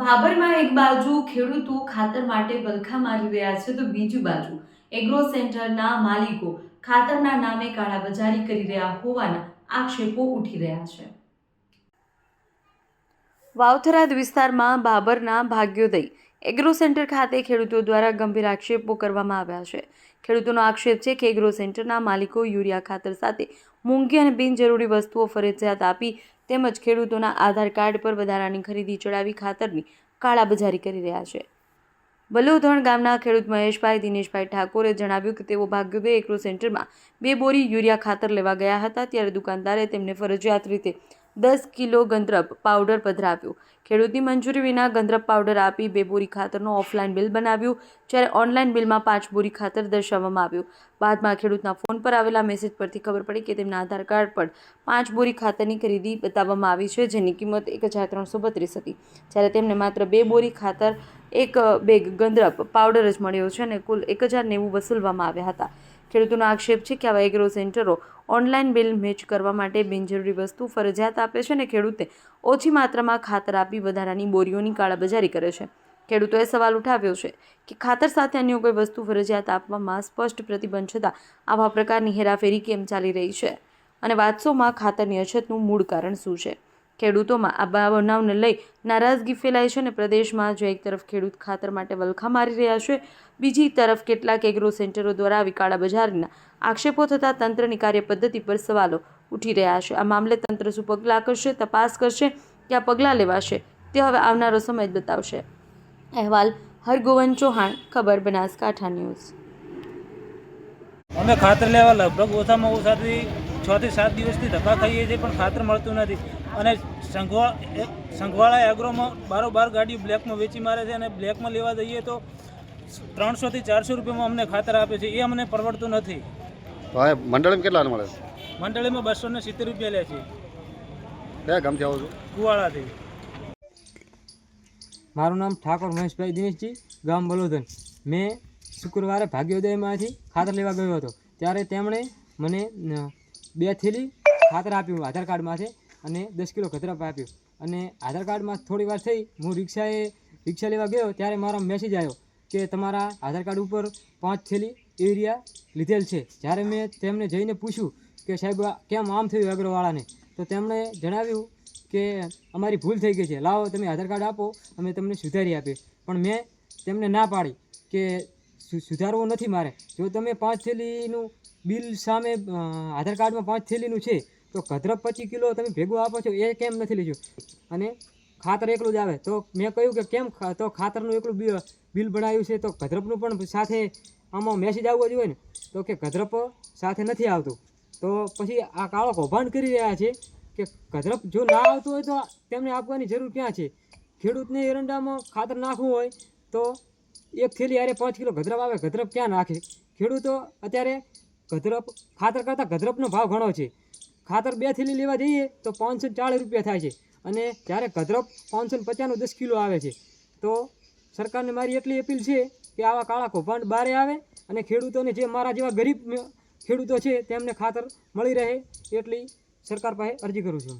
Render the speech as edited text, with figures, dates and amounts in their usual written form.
ભાભરમાં એક બાજુ ખેડૂતો ખાતર માટે બલખા મારી રહ્યા છે તો બીજી બાજુ એગ્રો સેન્ટરના માલિકો ખાતરના નામે કાળાબજારી કરી રહ્યા હોવાના આક્ષેપો ઉઠી રહ્યા છે। વાવથરાદ વિસ્તારમાં ભાભરના ભાગ્યોદય એગ્રો સેન્ટર ખાતે ખેડૂતો દ્વારા ગંભીર આક્ષેપો કરવામાં આવ્યા છે। ખેડૂતોનો આક્ષેપ છે કે એગ્રો સેન્ટરના માલિકો યુરિયા ખાતર સાથે મોંઘી અને બિનજરૂરી વસ્તુઓ ફરજિયાત આપી તેમજ ખેડૂતોના આધાર કાર્ડ પર વધારાની ખરીદી ચડાવી ખાતરની કાળાબજારી કરી રહ્યા છે। બલુધણ ગામના ખેડૂત મહેશભાઈ દિનેશભાઈ ઠાકોરે જણાવ્યું કે તેઓ ભાગ્યોદય એગ્રો સેન્ટરમાં 2 બોરી યુરિયા ખાતર લેવા ગયા હતા ત્યારે દુકાનદારે તેમને ફરજિયાત રીતે 10 કિલો ગંધરપ પાવડર પધરાવ્યો। ખેડૂતની મંજૂરી વિના ગંધરપ પાવડર આપી 2 બોરી ખાતરનો ઓફલાઈન બિલ બનાવ્યું જ્યારે ઓનલાઈન બિલમાં 5 બોરી ખાતર દર્શાવવામાં આવ્યું। બાદમાં ખેડૂતના ફોન પર આવેલા મેસેજ પરથી ખબર પડી કે તેમના આધાર કાર્ડ પર 5 બોરી ખાતરની ખરીદી બતાવવામાં આવી છે જેની કિંમત 1332 હતી જ્યારે તેમને માત્ર 2 બોરી ખાતર એક બેગ ગંધરપ પાવડર જ મળ્યો છે અને કુલ 1090 વસૂલવામાં આવ્યા હતા। ખેડૂતોનો આક્ષેપ છે કે આવા એગ્રો સેન્ટરો ઓનલાઈન બિલ મેચ કરવા માટે બિનજરૂરી વસ્તુ ફરજિયાત આપે છે અને ખેડૂતે ઓછી માત્રામાં ખાતર આપી વધારાની બોરીઓની કાળાબજારી કરે છે। ખેડૂતોએ સવાલ ઉઠાવ્યો છે કે ખાતર સાથે અન્ય કોઈ વસ્તુ ફરજિયાત આપવામાં સ્પષ્ટ પ્રતિબંધ છતાં આવા પ્રકારની હેરાફેરી કેમ ચાલી રહી છે અને વાત્સોમાં ખાતરની અછતનું મૂળ કારણ શું છે। ખેડૂતોમાં આ બનાવને લઈ નારાજગી ફેલાઈ છે અને પ્રદેશમાં જો એક તરફ ખેડૂત ખાતર માટે વલખા મારી રહ્યા છે બીજી તરફ કેટલાક એગ્રો સેન્ટરો દ્વારા આવી કાળાબજારીના આક્ષેપો થતાં તંત્રની કાર્યપદ્ધતિ પર સવાલો ઉઠી રહ્યા છે। આ મામલે તંત્ર શું પગલાં કરશે, તપાસ કરશે કે આ પગલાં લેવાશે તે હવે આવનારો સમય જ બતાવશે। અહેવાલ હરગોવન ચૌહાણ, ખબર બનાસકાંઠા ન્યૂઝ। અમે ખાતર લેવા લગભગ ઓછામાં ઓછાથી 6 થી 7 દિવસથી ધક્કા ખાઈએ છીએ પણ ખાતર મળતું નથી અને સંઘવાળા એગ્રોમાં બારોબાર ગાડીઓ બ્લેકમાં વેચી મારે છે અને બ્લેકમાં લેવા જઈએ તો 300 થી 400 રૂપિયામાં અમને ખાતર આપે છે, એ અમને પરવડતું નથી। મંડળીમાં કેટલા મળે? મંડળીમાં 270 રૂપિયા લે છે। કયા ગામથી આવો છો? કુવાડાથી। મારું નામ ઠાકોર મહેશભાઈ દિનેશજી, ગામ બલોધન। મેં શુક્રવારે ભાગ્યોદયમાંથી ખાતર લેવા ગયો હતો ત્યારે તેમણે મને 2 થેલી ખાતર આપ્યું આધાર કાર્ડમાંથી અને 10 કિલો ગંધરપ આપ્યું અને આધાર કાર્ડમાં થોડી વાર થઈ હું રિક્ષા લેવા ગયો ત્યારે મારો મેસેજ આવ્યો કે તમારા આધાર કાર્ડ ઉપર 5 થેલી યુરિયા લીધેલ છે। જ્યારે મેં તેમને જઈને પૂછ્યું કે સાહેબ કેમ આમ થયું એગ્રોવાળાને, તો તેમણે જણાવ્યું કે અમારી ભૂલ થઈ ગઈ છે, લાવો તમે આધાર કાર્ડ આપો અમે તમને સુધારી આપીએ। પણ મેં તેમને ના પાડી કે સુધારવું નથી મારે, જો તમે 5 થેલીનું બિલ સામે આધાર કાર્ડમાં 5 થેલીનું છે તો ગંધરપ 25 કિલો તમે ભેગું આપો છો એ કેમ નથી લીધું અને ખાતર એકલું જ આવે। તો મેં કહ્યું કે કેમ તો ખાતરનું એકલું બિલ બનાવ્યું છે તો ગંધરપનું પણ સાથે આમાં મેસેજ આવવો જોઈએ ને, તો કે ગંધરપ સાથે નથી આવતું। તો પછી આ કાળો કૌભાંડ કરી રહ્યા છે કે ગંધરપ જો ના આવતું હોય તો તેમને આપવાની જરૂર ક્યાં છે। ખેડૂતને એરંડામાં ખાતર નાખવું હોય તો 1 થેલી હારે 5 કિલો ગંધરપ આવે, ગંધરપ ક્યાં નાખે? ખેડૂતો અત્યારે ખાતર કરતાં ગંધરપનો ભાવ ઘણો છે। ખાતર 2 થેલી લેવા જઈએ તો 540 રૂપિયા થાય છે અને જ્યારે ગંધરપ 550નું 10 કિલો આવે છે। તો સરકારને મારી એટલી અપીલ છે કે આવા કાળા કૌભાંડ બહાર આવે અને ખેડૂતોને જે મારા જેવા ગરીબ ખેડૂતો છે તેમને ખાતર મળી રહે એટલી સરકાર પાસે અરજી કરું છું।